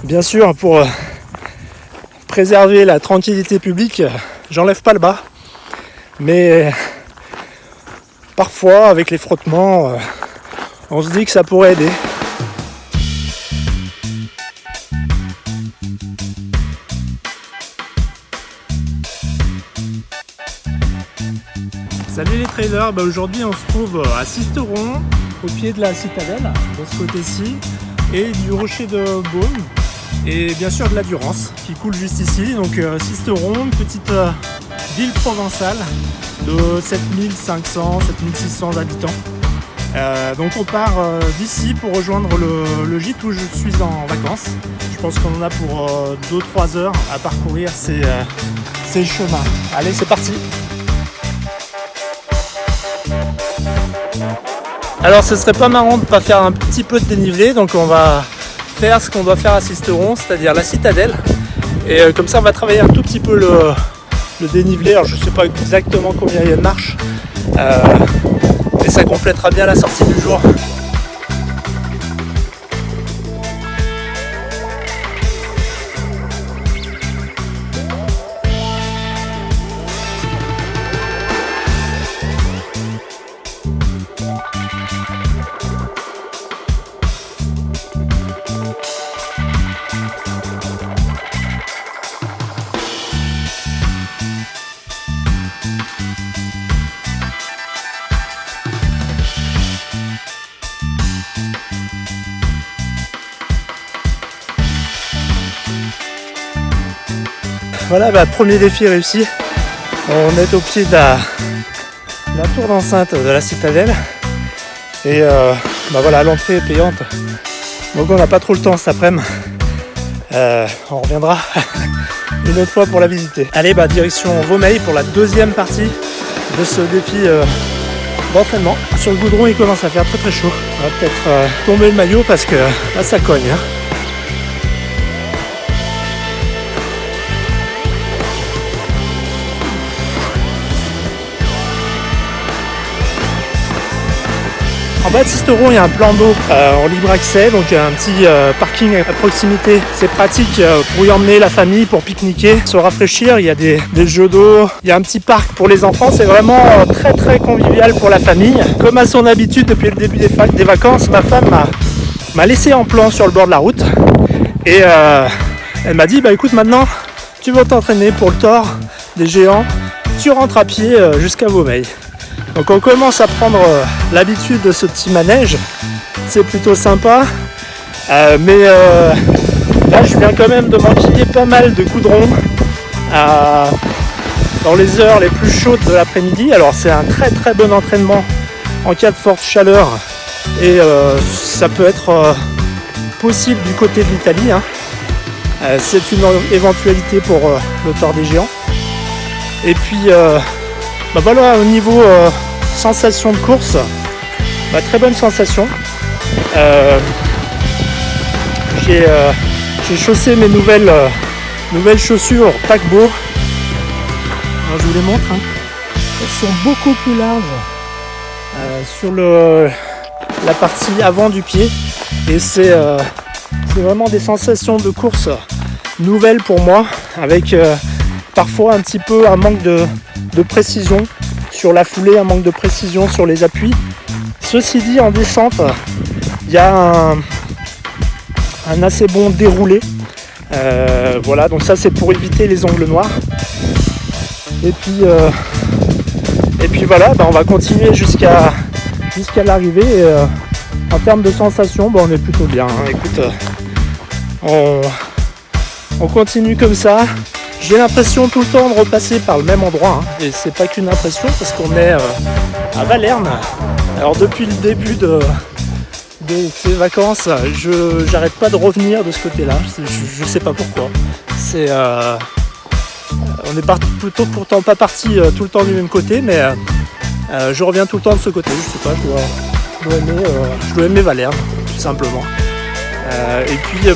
Bien sûr, pour préserver la tranquillité publique, j'enlève pas le bas. Mais parfois, avec les frottements, on se dit que ça pourrait aider. Salut les traders, aujourd'hui on se trouve à Sisteron, au pied de la citadelle, de ce côté-ci, et du rocher de Beaune, et bien sûr de la Durance qui coule juste ici. Donc Sisteron, une petite ville provençale de 7500-7600 habitants. Donc on part d'ici pour rejoindre le gîte où je suis en vacances. Je pense qu'on en a pour 2-3 heures à parcourir ces chemins. Allez, c'est parti! Alors ce serait pas marrant de pas faire un petit peu de dénivelé, donc on va faire ce qu'on doit faire à Sisteron, c'est-à-dire la citadelle. Et comme ça on va travailler un tout petit peu le dénivelé. Alors je sais pas exactement combien il y a de marches, mais ça complétera bien la sortie du jour. Voilà, premier défi réussi. On est au pied de la tour d'enceinte de la citadelle. Et voilà, l'entrée est payante. Donc on n'a pas trop le temps cet après-midi. On reviendra une autre fois pour la visiter. Allez, direction Vaumeil pour la deuxième partie de ce défi d'entraînement. Sur le goudron, il commence à faire très très chaud. On va peut-être tomber le maillot parce que là ça cogne. En bas de Sisteron, il y a un plan d'eau en libre accès, donc il y a un petit parking à proximité. C'est pratique pour y emmener la famille, pour pique-niquer, se rafraîchir. Il y a des jeux d'eau, il y a un petit parc pour les enfants. C'est vraiment très très convivial pour la famille. Comme à son habitude depuis le début des vacances, ma femme m'a laissé en plan sur le bord de la route. Et elle m'a dit, écoute, maintenant, tu vas t'entraîner pour le Thor des géants. Tu rentres à pied jusqu'à Vaumeil. Donc on commence à prendre l'habitude de ce petit manège, c'est plutôt sympa, mais là je viens quand même de m'enquiller pas mal de goudron dans les heures les plus chaudes de l'après-midi. Alors c'est un très très bon entraînement en cas de forte chaleur et ça peut être possible du côté de l'Italie. C'est une éventualité pour le Thor des géants. Et puis voilà, au niveau sensation de course, très bonne sensation. J'ai chaussé mes nouvelles chaussures paquebot. Alors, je vous les montre. Elles sont beaucoup plus larges sur la partie avant du pied. Et c'est vraiment des sensations de course nouvelles pour moi, avec parfois un petit peu un manque de précision sur la foulée, un manque de précision sur les appuis. Ceci dit, en descente, il y a un assez bon déroulé. Voilà, donc ça c'est pour éviter les ongles noirs. Et puis voilà, on va continuer jusqu'à l'arrivée. Et, en termes de sensations, on est plutôt bien. Écoute, on continue comme ça. J'ai l'impression tout le temps de repasser par le même endroit, et c'est pas qu'une impression parce qu'on est à Valerne. Alors depuis le début de ces vacances, j'arrête pas de revenir de ce côté-là, je sais pas pourquoi. On est pourtant pas parti tout le temps du même côté, mais je reviens tout le temps de ce côté, je sais pas, je dois aimer Valerne, tout simplement. Et puis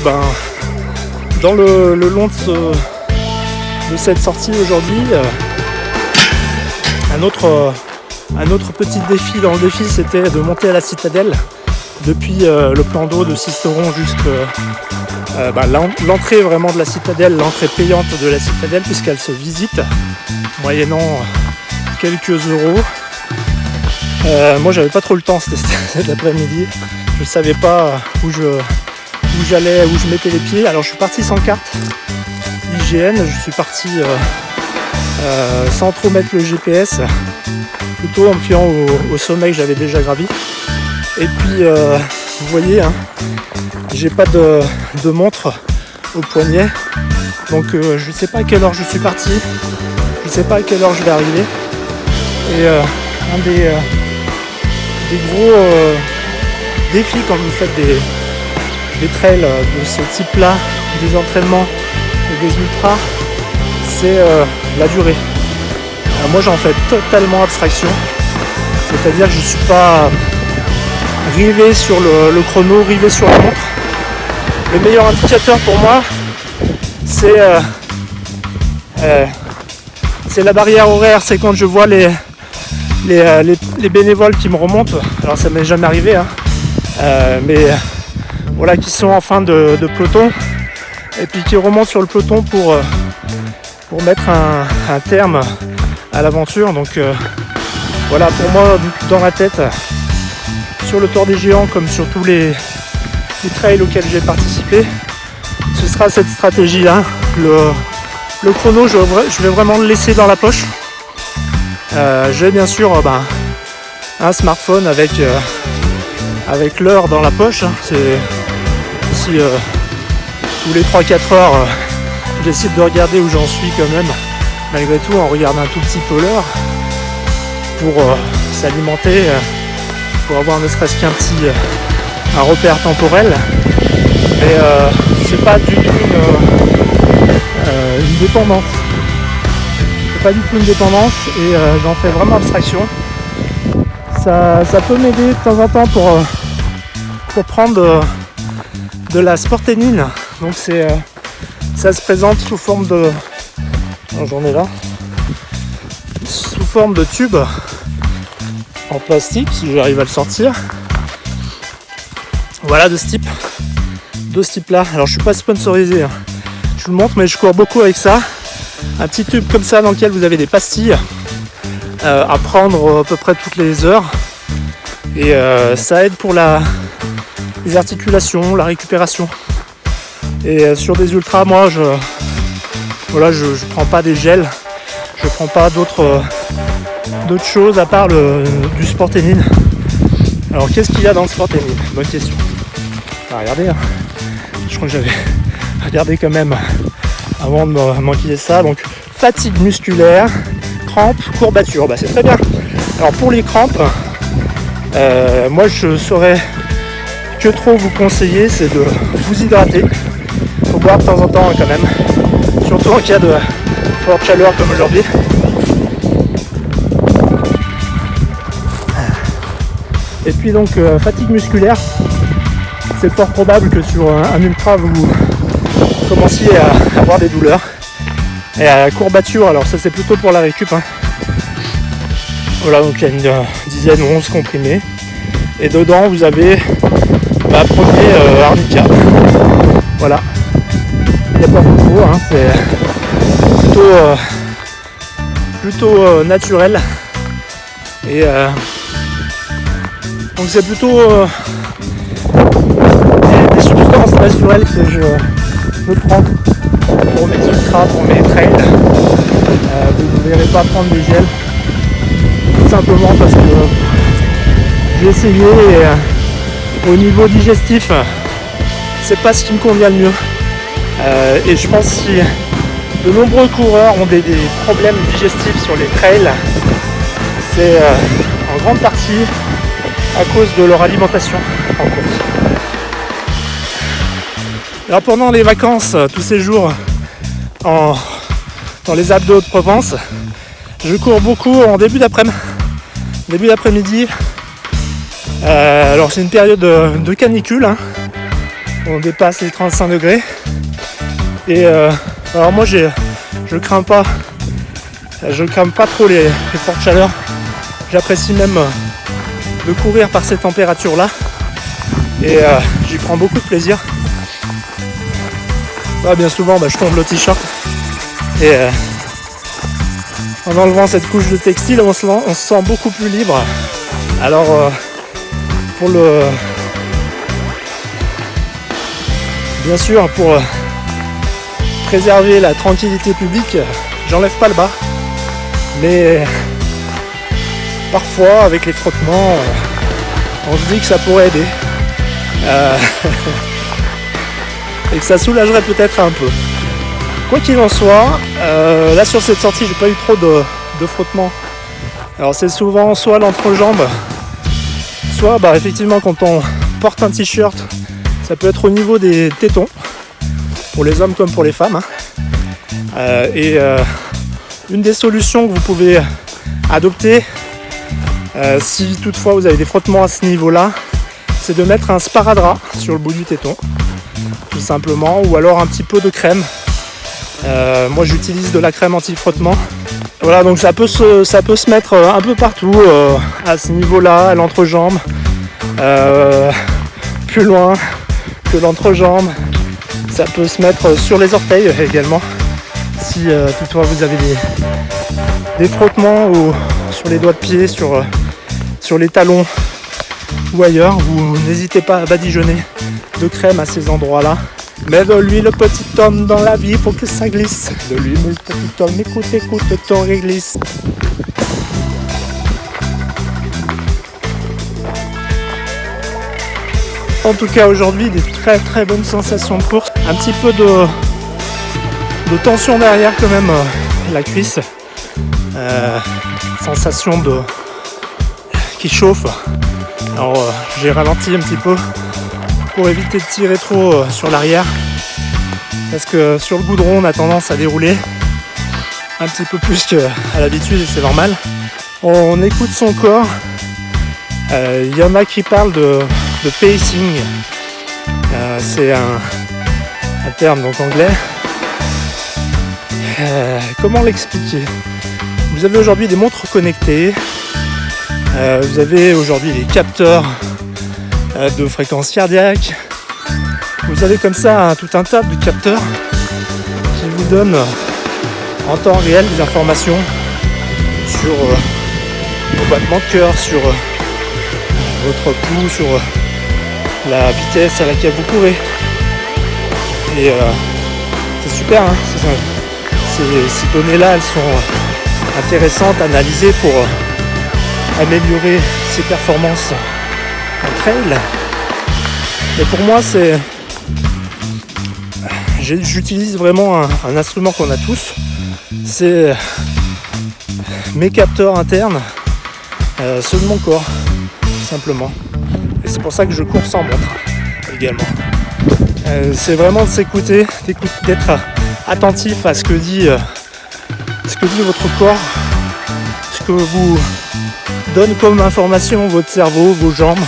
dans le long de cette sortie aujourd'hui, un autre petit défi dans le défi, c'était de monter à la citadelle depuis le plan d'eau de Sisteron l'entrée vraiment de la citadelle, l'entrée payante de la citadelle, puisqu'elle se visite moyennant quelques euros. Moi j'avais pas trop le temps cet après-midi, je savais pas où j'allais, où je mettais les pieds, alors je suis parti sans carte IGN, je suis parti sans trop mettre le GPS, plutôt en me fiant au sommet que j'avais déjà gravi. Et puis vous voyez, hein, j'ai pas de montre au poignet, donc je sais pas à quelle heure je suis parti, je sais pas à quelle heure je vais arriver. Et un des gros défis quand vous faites des trails de ce type-là, des entraînements et des ultras, c'est la durée. Alors moi j'en fais totalement abstraction, c'est-à-dire que je suis pas rivé sur le chrono, rivé sur la montre. Le meilleur indicateur pour moi, c'est la barrière horaire, c'est quand je vois les bénévoles qui me remontent. Alors ça m'est jamais arrivé, hein. Mais voilà, qui sont en fin de peloton et puis qui remontent sur le peloton pour mettre un terme à l'aventure. Donc voilà, pour moi, dans ma tête, sur le Tour des Géants comme sur tous les trails auxquels j'ai participé, ce sera cette stratégie là. Le chrono, je vais vraiment le laisser dans la poche. J'ai bien sûr un smartphone avec l'heure dans la poche, hein. C'est si tous les 3-4 heures je décide de regarder où j'en suis quand même, malgré tout, en regardant un tout petit peu l'heure pour s'alimenter, pour avoir ne serait-ce qu'un petit un repère temporel. Mais c'est pas du tout une dépendance. C'est pas du tout une dépendance et j'en fais vraiment abstraction. Ça peut m'aider de temps en temps pour prendre de la sporténine. Donc ça se présente sous forme de... J'en ai là. Sous forme de tube en plastique, si j'arrive à le sortir. Voilà, de ce type là. Alors je suis pas sponsorisé, hein. Je vous le montre, mais je cours beaucoup avec ça. Un petit tube comme ça dans lequel vous avez des pastilles à prendre à peu près toutes les heures. Et ça aide pour les articulations, la récupération. Et sur des ultras, moi je prends pas des gels, je prends pas d'autres choses à part du sporténine. Alors qu'est-ce qu'il y a dans le sporténine? Bonne question. Regardez, hein. Je crois que j'avais regardé quand même avant de m'enquiller ça. Donc fatigue musculaire, crampes, courbatures, c'est très bien. Alors pour les crampes, moi je saurais que trop vous conseiller, c'est de vous hydrater. Il faut boire de temps en temps quand même, surtout en cas de forte chaleur comme aujourd'hui. Et puis donc fatigue musculaire, c'est fort probable que sur un ultra vous commenciez à avoir des douleurs. Et à la courbature, alors ça c'est plutôt pour la récup, hein. Voilà, donc il y a une dizaine ou 11 comprimés. Et dedans vous avez premier arnica. Voilà. Il n'y a pas beaucoup, hein, c'est plutôt naturel. Et donc c'est plutôt des substances naturelles que je prends pour mes ultras, pour mes trails. Vous ne verrez pas prendre des gels, tout simplement parce que j'ai essayé et au niveau digestif c'est pas ce qui me convient le mieux. Et je pense que si de nombreux coureurs ont des problèmes digestifs sur les trails, c'est en grande partie à cause de leur alimentation en course. Alors pendant les vacances, tous ces jours dans les Alpes de Haute-Provence, je cours beaucoup en début d'après-midi. Alors c'est une période de canicule, hein. On dépasse les 35 degrés. Et alors moi je crains pas trop les fortes chaleurs. J'apprécie même de courir par ces températures là. Et j'y prends beaucoup de plaisir. bien souvent je tombe le t-shirt et en enlevant cette couche de textile on se sent beaucoup plus libre. Alors pour bien sûr pour préserver la tranquillité publique, j'enlève pas le bas, mais parfois avec les frottements on se dit que ça pourrait aider et que ça soulagerait peut-être un peu. Quoi qu'il en soit, là sur cette sortie j'ai pas eu trop de frottements. Alors c'est souvent soit l'entrejambe, soit effectivement quand on porte un t-shirt, ça peut être au niveau des tétons, pour les hommes comme pour les femmes. Une des solutions que vous pouvez adopter, si toutefois vous avez des frottements à ce niveau-là, c'est de mettre un sparadrap sur le bout du téton, tout simplement, ou alors un petit peu de crème. Moi j'utilise de la crème anti-frottement. Voilà, donc ça peut se mettre un peu partout, à ce niveau-là, à l'entrejambe, plus loin que l'entrejambe. Ça peut se mettre sur les orteils également, si toutefois vous avez des frottements ou sur les doigts de pied, sur les talons ou ailleurs. Vous n'hésitez pas à badigeonner de crème à ces endroits-là. Mets de l'huile, petit homme, dans la vie, il faut que ça glisse. De l'huile, petit homme, écoute, ton réglisse. En tout cas, aujourd'hui, des très très bonnes sensations de course. Un petit peu de tension derrière quand même, la cuisse. Sensation qui chauffe. Alors, j'ai ralenti un petit peu pour éviter de tirer trop sur l'arrière, parce que sur le goudron on a tendance à dérouler un petit peu plus qu'à l'habitude et c'est normal. On écoute son corps. Il y en a qui parlent de pacing, c'est un terme donc anglais. Comment l'expliquer? Vous avez aujourd'hui des montres connectées, vous avez aujourd'hui des capteurs de fréquence cardiaque. Vous avez comme ça tout un tas de capteurs qui vous donnent en temps réel des informations sur vos battements de cœur, sur votre pouls, sur la vitesse à laquelle vous courez. Et c'est super, hein, ces données-là, elles sont intéressantes à analyser pour améliorer ses performances en trail. Et pour moi, j'utilise vraiment un instrument qu'on a tous, c'est mes capteurs internes, ceux de mon corps, tout simplement. Et c'est pour ça que je cours sans montre également. C'est vraiment de s'écouter, d'être attentif à ce que dit votre corps, ce que vous donne comme information votre cerveau, vos jambes,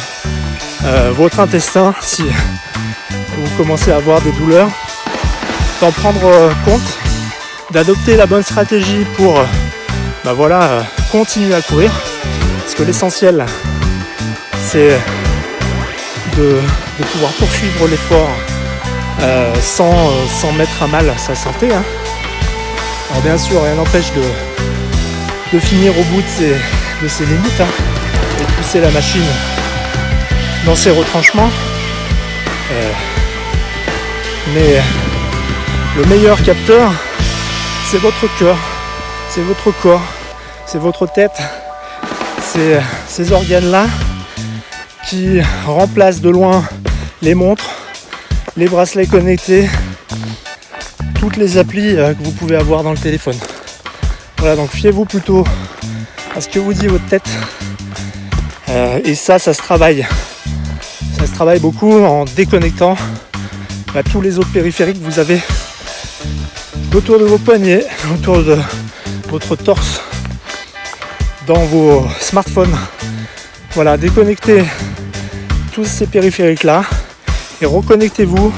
votre intestin, si vous commencez à avoir des douleurs, d'en prendre compte, d'adopter la bonne stratégie pour continuer à courir, parce que l'essentiel c'est de pouvoir poursuivre l'effort sans mettre à mal sa santé, hein. Alors bien sûr rien n'empêche de finir au bout de ses limites, hein, et de pousser la machine dans ses retranchements, mais le meilleur capteur c'est votre cœur, c'est votre corps, c'est votre tête, c'est ces organes là qui remplacent de loin les montres, les bracelets connectés, toutes les applis que vous pouvez avoir dans le téléphone. Voilà, donc fiez-vous plutôt à ce que vous dit votre tête, et ça se travaille. Ça se travaille beaucoup en déconnectant tous les autres périphériques que vous avez autour de vos poignets, autour de votre torse, dans vos smartphones. Voilà, déconnectez tous ces périphériques là et reconnectez-vous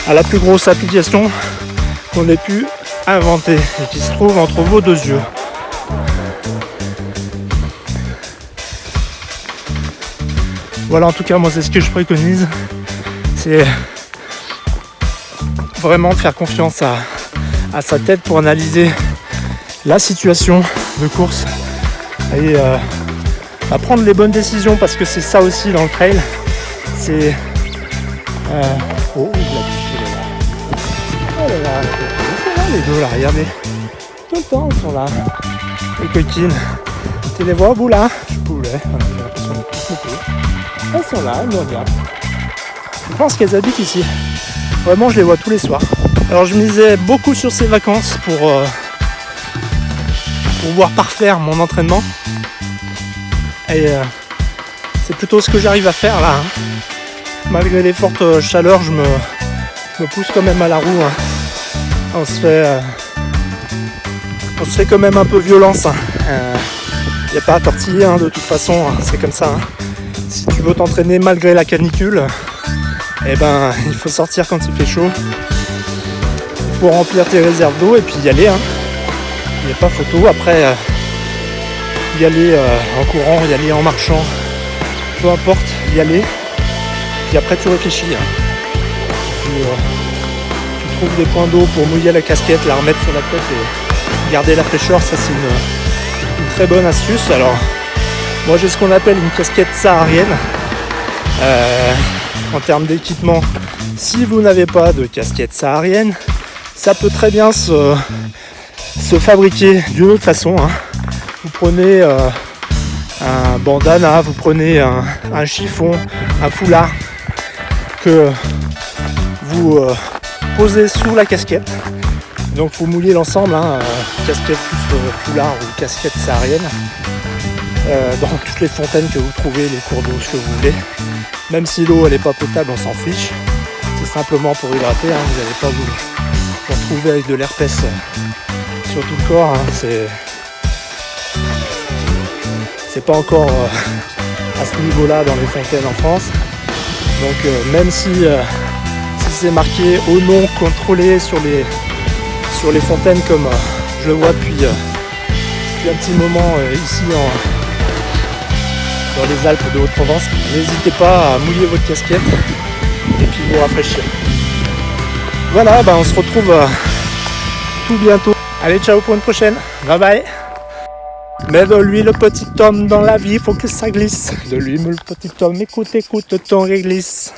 à la plus grosse application qu'on ait pu inventer et qui se trouve entre vos deux yeux. Voilà, en tout cas moi c'est ce que je préconise, c'est vraiment de faire confiance à sa tête pour analyser la situation de course et à prendre les bonnes décisions, parce que c'est ça aussi dans le trail. C'est oh là, les deux là, regardez, tout le temps ils sont là, les coquines. Tu les vois au bout là? Poulet, j'ai l'impression de tous les poules. Elles sont là, elles nous regardent. Je pense qu'elles habitent ici. Vraiment, je les vois tous les soirs. Alors je misais beaucoup sur ces vacances pour pouvoir parfaire mon entraînement. Et c'est plutôt ce que j'arrive à faire là. Hein. Malgré les fortes chaleurs, je me pousse quand même à la roue. Hein. On se fait quand même un peu violence. Hein. Y a pas à tortiller hein, de toute façon, hein. C'est comme ça. Hein. Si tu veux t'entraîner malgré la canicule, eh ben il faut sortir quand il fait chaud. Il faut remplir tes réserves d'eau et puis y aller. Hein. Il n'y a pas photo. Après, y aller en courant, y aller en marchant, peu importe, y aller. Puis après tu réfléchis. Hein. Tu trouves des points d'eau pour mouiller la casquette, la remettre sur la tête et garder la fraîcheur. Ça c'est une très bonne astuce. Alors moi j'ai ce qu'on appelle une casquette saharienne. En termes d'équipement, si vous n'avez pas de casquette saharienne, ça peut très bien se fabriquer d'une autre façon. Hein. Vous prenez un bandana, vous prenez un chiffon, un foulard que vous posez sous la casquette. Donc vous mouillez l'ensemble, hein, casquette plus foulard ou casquette saharienne, dans toutes les fontaines que vous trouvez, les cours d'eau, ce que vous voulez. Même si l'eau elle n'est pas potable, on s'en fiche. C'est simplement pour hydrater, hein, vous n'allez pas vous retrouver avec de l'herpès sur tout le corps. Hein, c'est pas encore à ce niveau-là dans les fontaines en France. Donc même si c'est marqué au nom contrôlé sur les fontaines comme je le vois depuis un petit moment ici dans les Alpes de Haute-Provence, n'hésitez pas à mouiller votre casquette et puis vous rafraîchir. Voilà, on se retrouve tout bientôt. Allez, ciao pour une prochaine. Bye bye. Mais de lui le petit homme dans la vie, faut que ça glisse. De lui le petit homme, écoute ton réglisse.